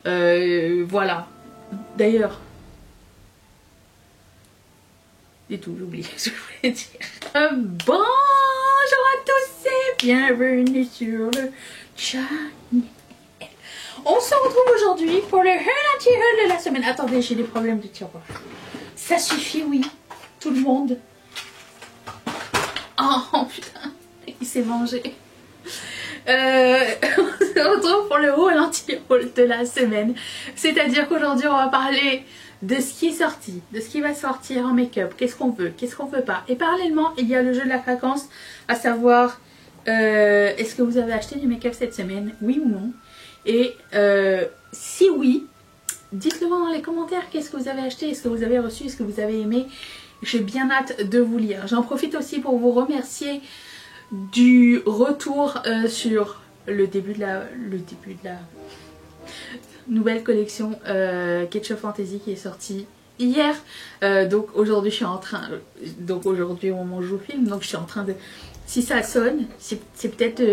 Voilà. D'ailleurs, et tout, j'oublie ce que je voulais dire. Bonjour à tous et bienvenue sur le channel. On se retrouve aujourd'hui pour le Haul de la semaine. Attendez, j'ai des problèmes de tiroir. Ça suffit, oui. Tout le monde. Oh putain, il s'est mangé. On se retrouve pour le haul anti-haul de la semaine. C'est-à-dire qu'aujourd'hui, on va parler de ce qui est sorti, de ce qui va sortir en make-up, qu'est-ce qu'on veut pas. Et parallèlement, il y a le jeu de la fréquence, à savoir, est-ce que vous avez acheté du make-up cette semaine, oui ou non? Et si oui, dites-le moi dans les commentaires, qu'est-ce que vous avez acheté, est-ce que vous avez reçu, est-ce que vous avez aimé? J'ai bien hâte de vous lire. J'en profite aussi pour vous remercier du retour sur le début de la nouvelle collection Ketchup Fantasy qui est sortie hier. Donc aujourd'hui je suis en train, donc aujourd'hui au moment où je vous filme, donc je suis en train de, si ça sonne, c'est peut-être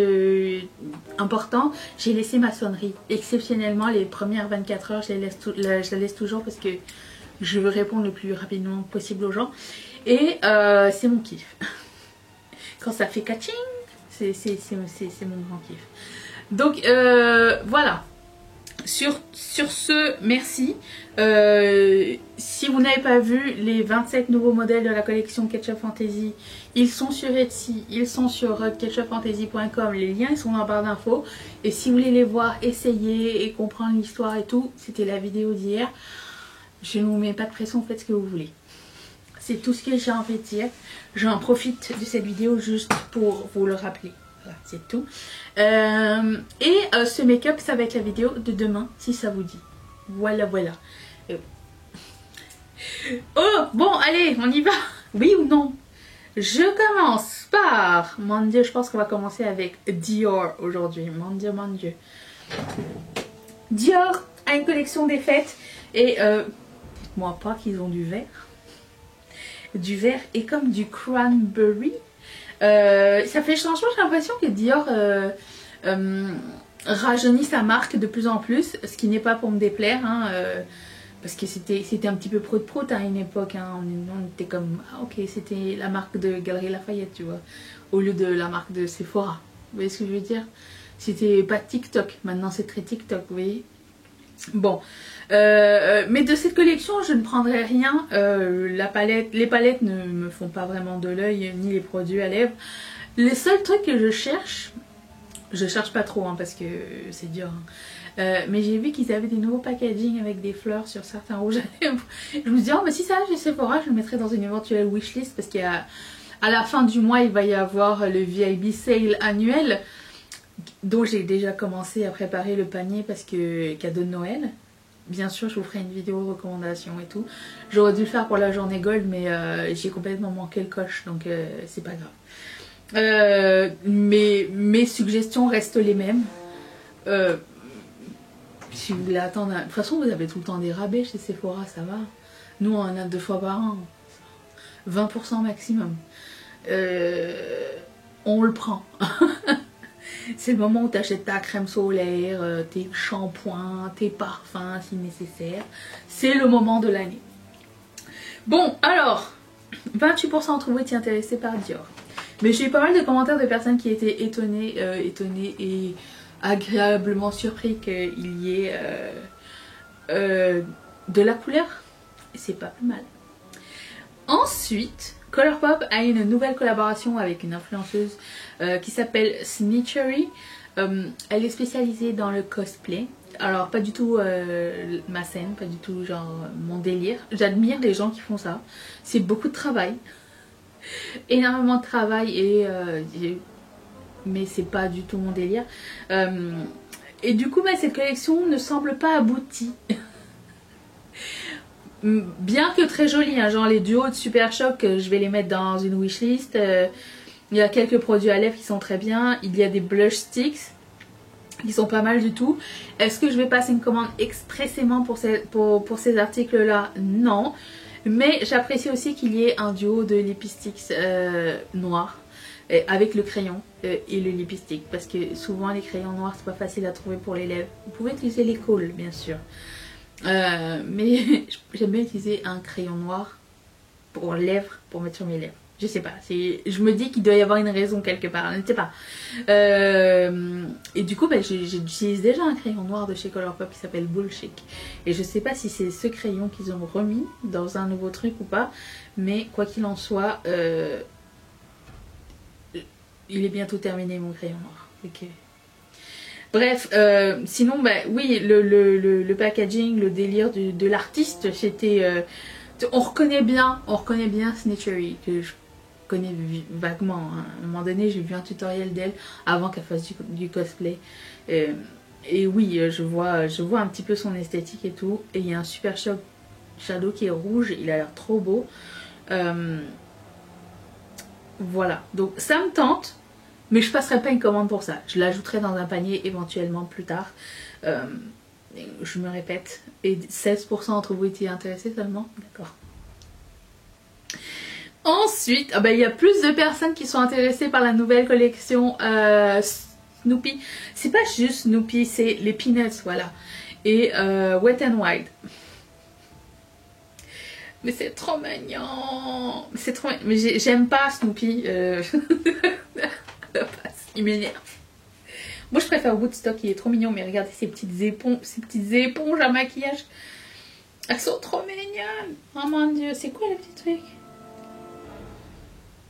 important, j'ai laissé ma sonnerie. Exceptionnellement les premières 24 heures je la laisse toujours parce que je veux répondre le plus rapidement possible aux gens. Et c'est mon kiff. Quand ça fait catching, c'est mon grand kiff. Donc voilà. Sur ce, merci. Si vous n'avez pas vu les 27 nouveaux modèles de la collection Ketchup Fantasy, ils sont sur Etsy, ils sont sur ketchupfantasy.com. Les liens ils sont dans la barre d'infos. Et si vous voulez les voir, essayer et comprendre l'histoire et tout, c'était la vidéo d'hier. Je ne vous mets pas de pression, faites ce que vous voulez. C'est tout ce que j'ai envie de dire. J'en profite de cette vidéo juste pour vous le rappeler. Voilà, c'est tout. Ce make-up, ça va être la vidéo de demain, si ça vous dit. Voilà, voilà. Oh, bon, allez, on y va. Oui ou non? Je commence par... Mon Dieu, je pense qu'on va commencer avec Dior aujourd'hui. Mon Dieu, mon Dieu. Dior a une collection des fêtes. Et... moi pas qu'ils ont du vert et comme du cranberry. Ça fait changement, j'ai l'impression que Dior rajeunit sa marque de plus en plus, ce qui n'est pas pour me déplaire hein, parce que c'était un petit peu prout à une époque hein. On était comme ah, ok, c'était la marque de Galeries Lafayette tu vois, au lieu de la marque de Sephora, vous voyez ce que je veux dire, c'était pas TikTok, maintenant c'est très TikTok, vous voyez. Bon, mais de cette collection je ne prendrai rien, les palettes ne me font pas vraiment de l'œil, ni les produits à lèvres. Les seuls trucs que je cherche pas trop hein, parce que c'est dur hein. Mais j'ai vu qu'ils avaient des nouveaux packaging avec des fleurs sur certains rouges à lèvres. Je me dis oh mais si ça j'ai Sephora, je le mettrai dans une éventuelle wishlist parce qu'à la fin du mois il va y avoir le VIB sale annuel, dont j'ai déjà commencé à préparer le panier parce que cadeau de Noël. Bien sûr je vous ferai une vidéo recommandation et tout. J'aurais dû le faire pour la journée gold mais j'ai complètement manqué le coche donc c'est pas grave. Mes suggestions restent les mêmes. Si vous voulez attendre, de toute façon vous avez tout le temps des rabais chez Sephora, ça va. Nous on en a 2 fois par an, 20% maximum. On le prend. C'est le moment où tu achètes ta crème solaire, tes shampoings, tes parfums si nécessaire. C'est le moment de l'année. Bon, alors, 28% d'entre vous étaient intéressés par Dior. Mais j'ai eu pas mal de commentaires de personnes qui étaient étonnées et agréablement surpris qu'il y ait de la couleur. C'est pas plus mal. Ensuite... Colourpop a une nouvelle collaboration avec une influenceuse qui s'appelle Snitchery. Elle est spécialisée dans le cosplay. Alors pas du tout ma scène, pas du tout genre mon délire. J'admire les gens qui font ça. C'est beaucoup de travail. Énormément de travail mais c'est pas du tout mon délire. Et du coup cette collection ne semble pas aboutie. Bien que très jolie, hein, genre les duos de Super Choc, je vais les mettre dans une wishlist. Il y a quelques produits à lèvres qui sont très bien. Il y a des blush sticks qui sont pas mal du tout. Est-ce que je vais passer une commande expressément pour ces articles là? Non. Mais j'apprécie aussi qu'il y ait un duo de lipsticks noirs. avec le crayon et le lipstick, parce que souvent les crayons noirs c'est pas facile à trouver pour les lèvres. Vous pouvez utiliser les cols bien sûr, mais j'aime bien utiliser un crayon noir pour lèvres, pour mettre sur mes lèvres. Je sais pas, je me dis qu'il doit y avoir une raison quelque part, je ne sais pas. Et du coup, j'utilise déjà un crayon noir de chez Colourpop qui s'appelle Bullshit. Et je sais pas si c'est ce crayon qu'ils ont remis dans un nouveau truc ou pas. Mais quoi qu'il en soit, il est bientôt terminé mon crayon noir. Okay. Bref, sinon, oui, le packaging, le délire de l'artiste, c'était... on reconnaît bien Snitchery, que je connais vaguement. Hein. À un moment donné, j'ai vu un tutoriel d'elle avant qu'elle fasse du cosplay. Et oui, je vois un petit peu son esthétique et tout. Et il y a un super shadow qui est rouge, il a l'air trop beau. Voilà, donc ça me tente, mais je passerai pas une commande pour ça. Je l'ajouterai dans un panier éventuellement plus tard. Je me répète. Et 16% d'entre vous étiez intéressés seulement? D'accord. Ensuite, il y a plus de personnes qui sont intéressées par la nouvelle collection Snoopy. C'est pas juste Snoopy, c'est les Peanuts, voilà. Et Wet n Wild. Mais c'est trop mignon. C'est trop mignon. Mais j'aime pas Snoopy. Il m'énerve. Moi je préfère Woodstock, il est trop mignon. Mais regardez ces petites éponges à maquillage. Elles sont trop mignonnes. Oh mon dieu, c'est quoi le petit truc?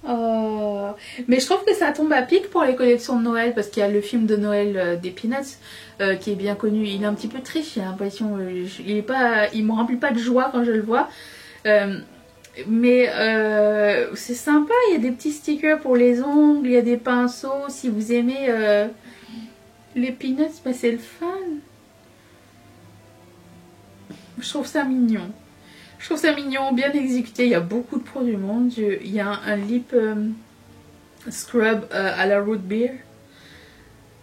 Oh. Mais je trouve que ça tombe à pic pour les collections de Noël, parce qu'il y a le film de Noël des Peanuts qui est bien connu. Il est un petit peu triste, j'ai l'impression. Il me remplit pas de joie quand je le vois. Mais c'est sympa, il y a des petits stickers pour les ongles, il y a des pinceaux. Si vous aimez les Peanuts, c'est le fun. Je trouve ça mignon. Je trouve ça mignon, bien exécuté. Il y a beaucoup de produits, mon dieu. Il y a un lip scrub à la root beer.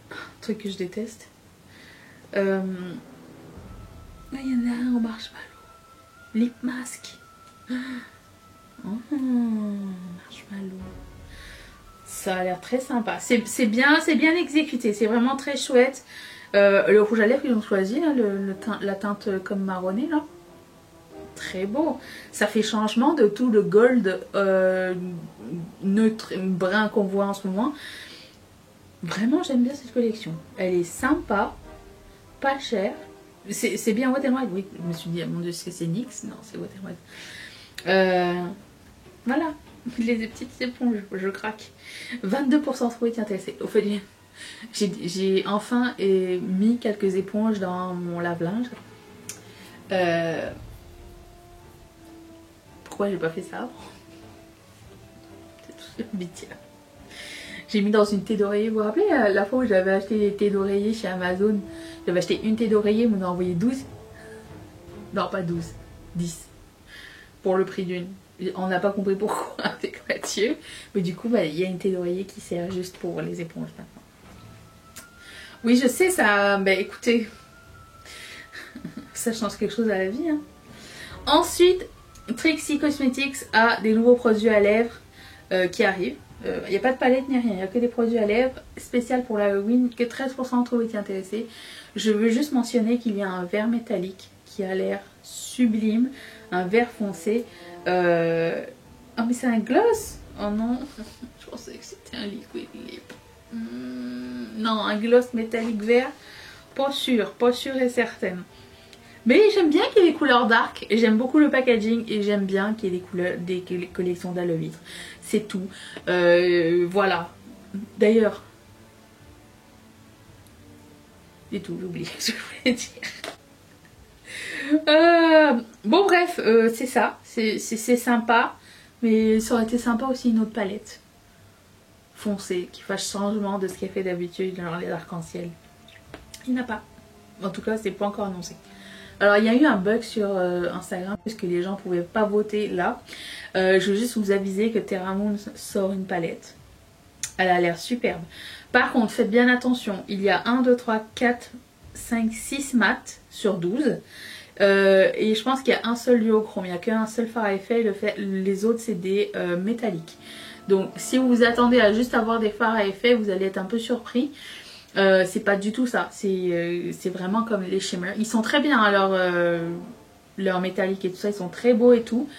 Un truc que je déteste. Il y en a un au marshmallow. Lip mask. Oh, marshmallow. Ça a l'air très sympa. C'est bien exécuté. C'est vraiment très chouette. Le rouge à lèvres qu'ils ont choisi, là, la teinte comme marronné, là. Très beau. Ça fait changement de tout le gold neutre, brun qu'on voit en ce moment. Vraiment, j'aime bien cette collection. Elle est sympa, pas chère. C'est bien Wet n Wild, oui. Je me suis dit, mon dieu, est-ce que c'est NYX? Non, c'est Wet n Wild. Voilà, les petites éponges, je craque. 22% trop été intéressés. Au fait, j'ai enfin mis quelques éponges dans mon lave-linge. Pourquoi j'ai pas fait ça? C'est tout bêtise. J'ai mis dans une thé d'oreiller. Vous vous rappelez la fois où j'avais acheté des thés d'oreiller chez Amazon? J'avais acheté une thé d'oreiller, ils m'en ont envoyé 12. Non, pas 12, 10. Pour le prix d'une. On n'a pas compris pourquoi avec Mathieu. Mais du coup, il y a une thé d'oreiller qui sert juste pour les éponges maintenant. Oui, je sais, ça... écoutez, ça change quelque chose à la vie. Hein. Ensuite, Trixie Cosmetics a des nouveaux produits à lèvres qui arrivent. Il n'y a pas de palette ni rien, il n'y a que des produits à lèvres spécial pour l'Halloween, que 13% d'entre vous étaient intéressés. Je veux juste mentionner qu'il y a un vert métallique qui a l'air sublime, un vert foncé. Oh mais c'est un gloss. Oh non, je pensais que c'était un liquid lip. Non, un gloss métallique vert, pas sûr et certaine. Mais j'aime bien qu'il y ait des couleurs dark, et j'aime beaucoup le packaging, et j'aime bien qu'il y ait des collections d'Halloween. C'est tout. Voilà. D'ailleurs, c'est tout, j'ai oublié ce que je voulais dire. Bon bref, c'est ça. C'est sympa, mais ça aurait été sympa aussi une autre palette foncée, qui fasse changement de ce qu'elle fait d'habitude dans les arcs-en-ciel. Il n'y en a pas. En tout cas, c'est pas encore annoncé. Alors il y a eu un bug sur Instagram puisque les gens ne pouvaient pas voter là. Je veux juste vous aviser que Terra Moon sort une palette. Elle a l'air superbe. Par contre, faites bien attention. Il y a 1, 2, 3, 4, 5, 6 mats sur 12. Et je pense qu'il y a un seul duochrome. Il n'y a qu'un seul fard à effet. Les autres c'est des métalliques. Donc si vous vous attendez à juste avoir des fards à effet, vous allez être un peu surpris. C'est pas du tout ça, c'est vraiment comme les shimmer. Ils sont très bien, alors leur métallique et tout ça, ils sont très beaux et tout.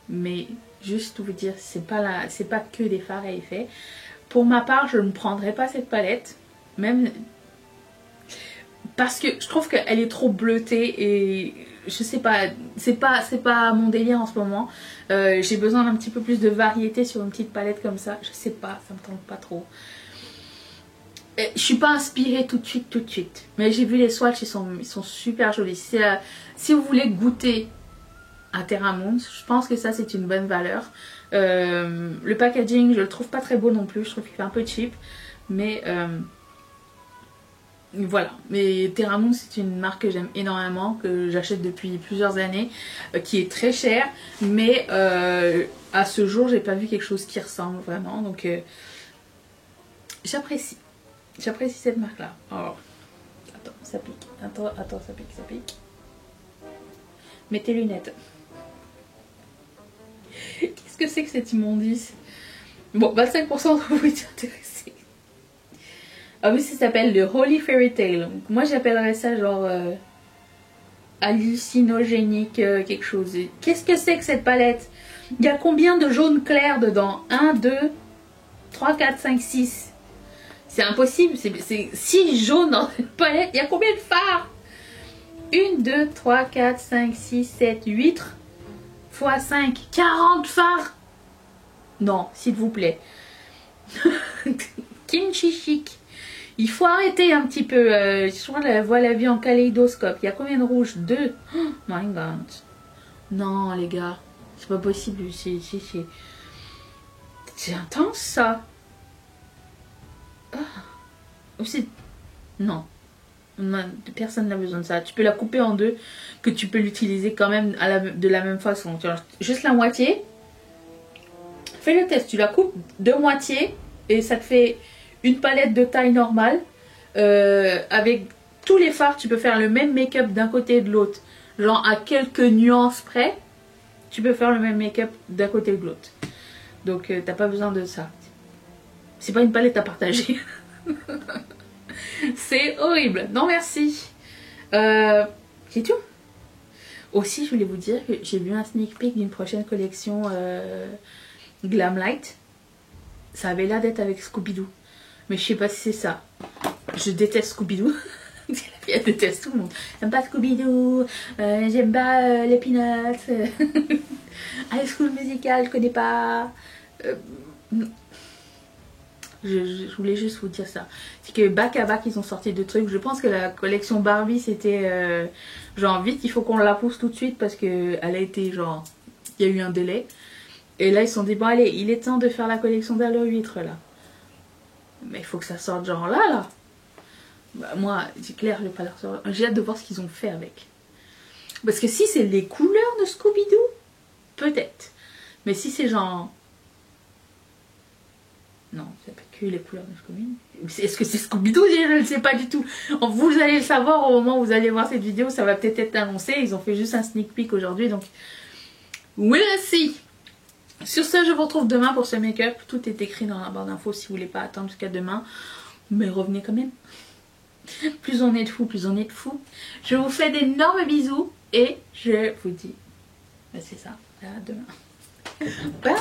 Mais juste vous dire, c'est pas que des fards à effet. Pour ma part, je ne prendrai pas cette palette, même parce que je trouve qu'elle est trop bleutée et je sais pas, c'est pas mon délire en ce moment. J'ai besoin d'un petit peu plus de variété sur une petite palette comme ça. Je sais pas, ça me tente pas trop. Je suis pas inspirée tout de suite. Mais j'ai vu les swatchs, ils sont super jolis. Si vous voulez goûter à Terra Moons, je pense que ça c'est une bonne valeur. Le packaging, je le trouve pas très beau non plus. Je trouve qu'il fait un peu cheap. Mais voilà. Mais Terra Moons, c'est une marque que j'aime énormément, que j'achète depuis plusieurs années, qui est très chère. Mais à ce jour, j'ai pas vu quelque chose qui ressemble vraiment. Donc j'apprécie. J'apprécie cette marque là. Alors, attends, ça pique. Attends, ça pique. Mets tes lunettes. Qu'est-ce que c'est que cette immondice? Bon, 25% d'entre vous êtes intéressés. Ah oui, ça s'appelle le Holy Fairy Tale. Moi, j'appellerais ça genre hallucinogénique, quelque chose. Qu'est-ce que c'est que cette palette? Il y a combien de jaune clair dedans? 1, 2, 3, 4, 5, 6. C'est impossible, c'est 6 jaunes dans cette palette. Il y a combien de fards? 1, 2, 3, 4, 5, 6, 7, 8 x 5, 40 fards. Non, s'il vous plaît. Kimchi chic. Il faut arrêter un petit peu. Je vois la vie en kaléidoscope. Il y a combien de rouges? 2. Oh my god. Non, les gars. C'est pas possible. C'est intense, ça. Ah. Non. Personne n'a besoin de ça. Tu peux la couper en deux, que tu peux l'utiliser quand même de la même façon. Tu vois, juste la moitié. Fais le test. Tu la coupes de moitié et ça te fait une palette de taille normale. Avec tous les fards, tu peux faire le même make-up d'un côté et de l'autre. Genre à quelques nuances près, tu peux faire le même make-up d'un côté et de l'autre. Donc t'as pas besoin de ça. C'est pas une palette à partager. C'est horrible. Non merci. C'est tout. Aussi je voulais vous dire que j'ai vu un sneak peek d'une prochaine collection Glamlight. Ça avait l'air d'être avec Scooby-Doo. Mais je sais pas si c'est ça. Je déteste Scooby-Doo. Elle déteste tout le monde. J'aime pas Scooby-Doo. J'aime pas les Peanuts. High School Musical, je connais pas. Je voulais juste vous dire ça. C'est que back à back ils ont sorti deux trucs. Je pense que la collection Barbie c'était genre vite il faut qu'on la pousse tout de suite parce que elle a été genre il y a eu un délai. Et là ils se sont dit bon allez il est temps de faire la collection d'Halo 8 là. Mais il faut que ça sorte genre là. Bah, moi c'est clair je vais pas la recevoir. J'ai hâte de voir ce qu'ils ont fait avec. Parce que si c'est les couleurs de Scooby-Doo, peut-être. Mais si c'est genre... Non, c'est pas que les couleurs de Scooby-Doo. Est-ce que c'est Scooby-Doo? Je ne sais pas du tout. Vous allez le savoir au moment où vous allez voir cette vidéo. Ça va peut-être être annoncé. Ils ont fait juste un sneak peek aujourd'hui. Donc, we'll see. Sur ce, je vous retrouve demain pour ce make-up. Tout est écrit dans la barre d'infos si vous voulez pas attendre jusqu'à demain. Mais revenez quand même. Plus on est de fous, plus on est de fous. Je vous fais d'énormes bisous. Et je vous dis, c'est ça. À demain. Bye.